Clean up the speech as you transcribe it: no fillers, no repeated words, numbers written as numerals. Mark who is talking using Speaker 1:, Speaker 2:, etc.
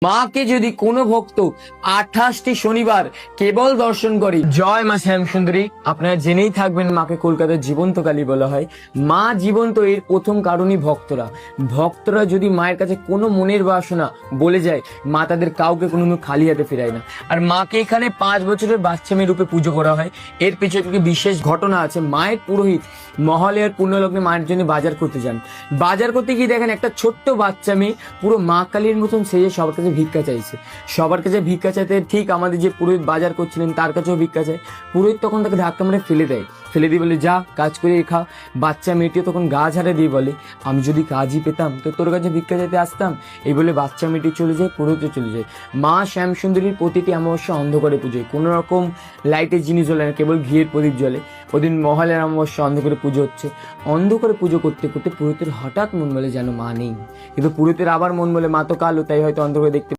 Speaker 1: মাকে যদি কোনো ভক্ত 28টি শনিবার কেবল দর্শন করে, জয় মা শ্যামসুন্দরী। আপনারা জেনেই থাকবেন মাকে কলকাতার জীবন্ত কালী বলা হয়। মা জীবন্ত এর প্রথম কারণই ভক্তরা যদি মায়ের কাছে কোনো মনের বাসনা বলে যায়, মা তাদের কাউকে কোনো খালি হাতে ফেরায় না। আর মাকে এখানে 5 বছরের বাচ্চা মেয়ে রূপে পুজো করা হয়। এর পেছনে একটি বিশেষ ঘটনা আছে। মায়ের পুরোহিত মহালয়ার পুণ্যলগ্নে মায়ের জন্য বাজার করতে যান। বাজার করতে গিয়ে দেখেন একটা ছোট্ট বাচ্চা মেয়ে পুরো মা কালীর মতন সেজে সবার কাছে ভিক্ষা চাইছে। সবার কাছে ভিক্ষা চাইতে ঠিক আমাদের যে পুরোহিত বাজার করছিলেন তার কাছেও ভিক্ষা চায়। পুরোহিত তখন তাকে ধাক্কা মেরে ফেলে দিয়ে বলে, যা কাজ করে খা। বাচ্চা মেয়েটিও তখন গা ঝাড়ে দিয়ে বলে, আমি যদি কাজই পেতাম তো তোর কাছে ভিক্ষা চাইতে আসতাম। এই বলে বাচ্চা মেয়েটি চলে যায়, পুরোহিত চলে যায়। মা শ্যামসুন্দরীর প্রতিটি অমাবস্যা অন্ধকারে পুজো, কোনো রকম লাইটের জিনিস জ্বলে না, কেবল ঘিয়ের প্রদীপ জ্বলে। ওদিন মহালয়ার অমাবস্যা অন্ধকারে পুজো হচ্ছে। অন্ধকারে পুজো করতে করতে পুরোহিতের হঠাৎ মন বলে যেন মা নেই, কিন্তু পুরোহিতের আবার মন বলে মা তো কালো, তাই হয়তো অন্ধকারে দেখতে